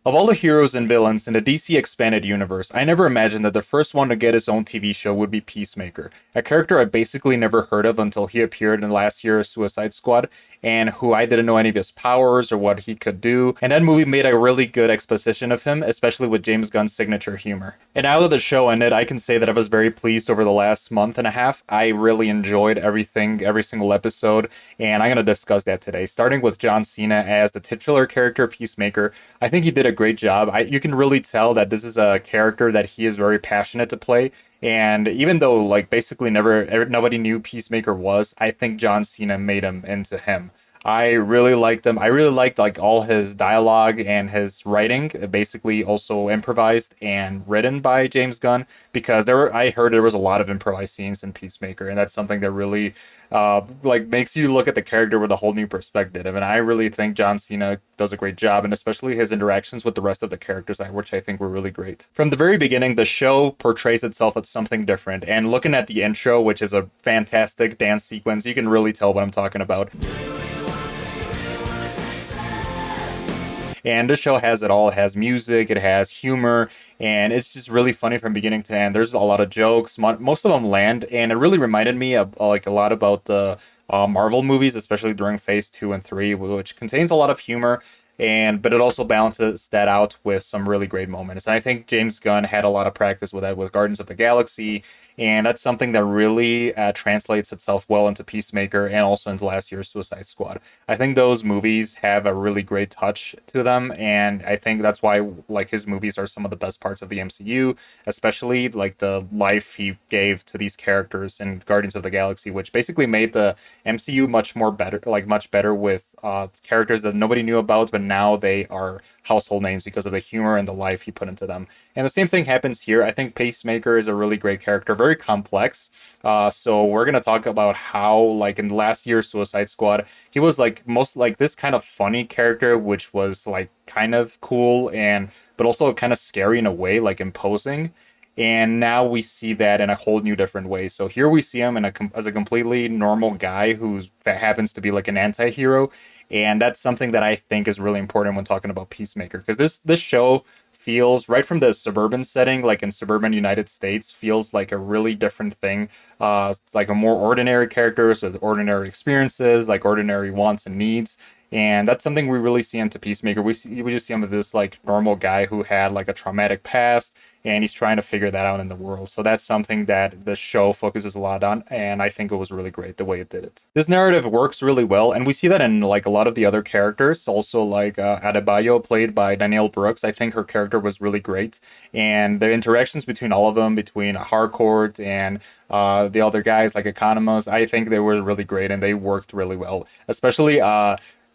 Of all the heroes and villains in the DC Expanded Universe, I never imagined that the first one to get his own TV show would be Peacemaker, a character I basically never heard of until he appeared in last year's Suicide Squad, and who I didn't know any of his powers or what he could do, and that movie made a really good exposition of him, especially with James Gunn's signature humor. And now that the show ended, I can say that I was very pleased over the last month and a half. I really enjoyed everything, every single episode, and I'm going to discuss that today, starting with John Cena as the titular character Peacemaker. I think he did a great job. You can really tell that this is a character that he is very passionate to play. And even though like basically nobody knew Peacemaker was, I think John Cena made him into him. I really liked him. I really liked like all his dialogue and his writing, basically also improvised and written by James Gunn because I heard there was a lot of improvised scenes in Peacemaker, and that's something that really like makes you look at the character with a whole new perspective. And I really think John Cena does a great job, and especially his interactions with the rest of the characters, which I think were really great. From the very beginning, the show portrays itself as something different, and looking at the intro, which is a fantastic dance sequence, you can really tell what I'm talking about. And this show has it all. It has music, it has humor, and it's just really funny from beginning to end. There's a lot of jokes. Most of them land, and it really reminded me of like a lot about the Marvel movies, especially during Phase 2 and 3, which contains a lot of humor. But it also balances that out with some really great moments. And I think James Gunn had a lot of practice with that with Guardians of the Galaxy, and that's something that really translates itself well into Peacemaker and also into last year's Suicide Squad. I think those movies have a really great touch to them, and I think that's why like his movies are some of the best parts of the MCU, especially like the life he gave to these characters in Guardians of the Galaxy, which basically made the MCU much better with characters that nobody knew about, but now they are household names because of the humor and the life he put into them. And the same thing happens here. I think Peacemaker is a really great character, very complex. So we're gonna talk about how, like in last year's Suicide Squad, he was like most like this kind of funny character, which was like kind of cool and but also kind of scary in a way, like imposing. And now we see that in a whole new different way. So here we see him as a completely normal guy that happens to be like an anti-hero, and that's something that I think is really important when talking about Peacemaker, because this show feels right from the suburban setting, like in suburban United States, feels like a really different thing. It's like a more ordinary characters with ordinary experiences, like ordinary wants and needs. And that's something we really see into Peacemaker. We just see him as this like normal guy who had like a traumatic past, and he's trying to figure that out in the world. So that's something that the show focuses a lot on, and I think it was really great the way it did it. This narrative works really well, and we see that in like a lot of the other characters. Also, like Adebayo, played by Danielle Brooks, I think her character was really great, and the interactions between all of them, between Harcourt and the other guys like Economos, I think they were really great, and they worked really well, especially.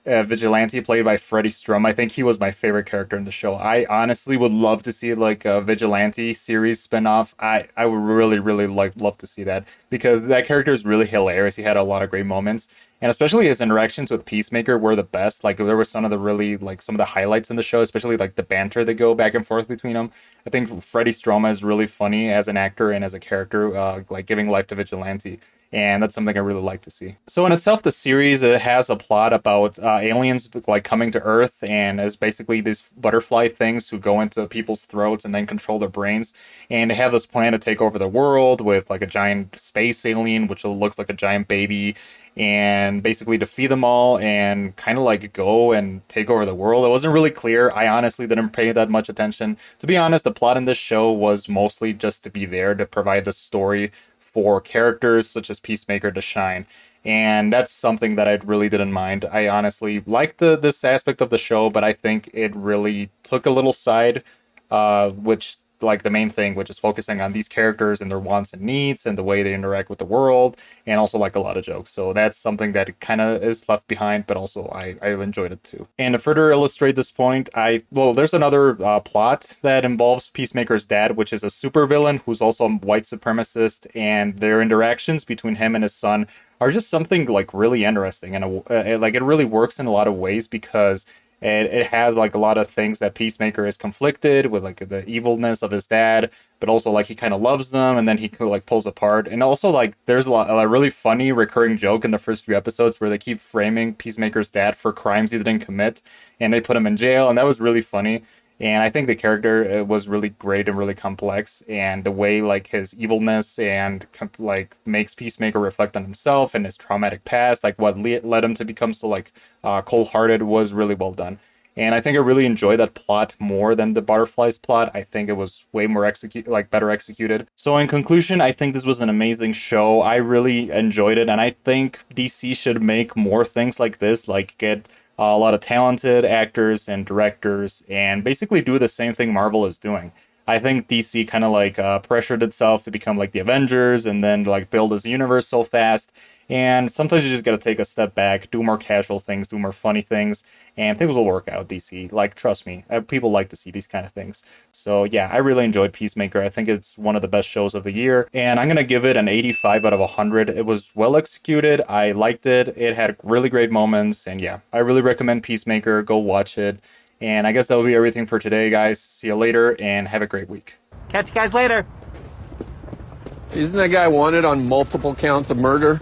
Vigilante played by Freddie Stroma. I think he was my favorite character in the show. I honestly would love to see like a Vigilante series spinoff. I would really love to see that because that character is really hilarious. He had a lot of great moments, and especially his interactions with Peacemaker were the best. Like there were some of the highlights in the show, especially like the banter that go back and forth between them. I think Freddie Stroma is really funny as an actor and as a character, like giving life to Vigilante, and that's something I really like to see. So in itself, the series has a plot about aliens like coming to Earth, and as basically these butterfly things who go into people's throats and then control their brains, and they have this plan to take over the world with like a giant space alien, which looks like a giant baby, and basically defeat them all and kind of like go and take over the world. It wasn't really clear. I honestly didn't pay that much attention. To be honest, the plot in this show was mostly just to be there to provide the story for characters such as Peacemaker to shine. And that's something that I really didn't mind. I honestly liked this aspect of the show, but I think it really took a little side, which like the main thing, which is focusing on these characters and their wants and needs and the way they interact with the world, and also like a lot of jokes. So that's something that kind of is left behind, but also I enjoyed it too. And to further illustrate this point, there's another plot that involves Peacemaker's dad, which is a supervillain who's also a white supremacist, and their interactions between him and his son are just something like really interesting, and like it really works in a lot of ways because it has like a lot of things that Peacemaker is conflicted with, like the evilness of his dad, but also like he kind of loves them, and then he like pulls apart. And also like there's a really funny recurring joke in the first few episodes where they keep framing Peacemaker's dad for crimes he didn't commit, and they put him in jail, and that was really funny. And I think the character was really great and really complex, and the way like his evilness and like makes Peacemaker reflect on himself and his traumatic past, like what led him to become so like cold-hearted, was really well done. And I think I really enjoyed that plot more than the Butterflies plot. I think it was way more better executed. So in conclusion, I think this was an amazing show. I really enjoyed it, and I think DC should make more things like this, like get a lot of talented actors and directors, and basically do the same thing Marvel is doing. I think DC kind of like pressured itself to become like the Avengers and then like build this universe so fast. And sometimes you just gotta take a step back, do more casual things, do more funny things, and things will work out, DC. Like, trust me, people like to see these kind of things. So, yeah, I really enjoyed Peacemaker. I think it's one of the best shows of the year, and I'm gonna give it an 85 out of 100. It was well executed, I liked it, it had really great moments, and yeah, I really recommend Peacemaker. Go watch it. And I guess that'll be everything for today, guys. See you later, and have a great week. Catch you guys later. Isn't that guy wanted on multiple counts of murder?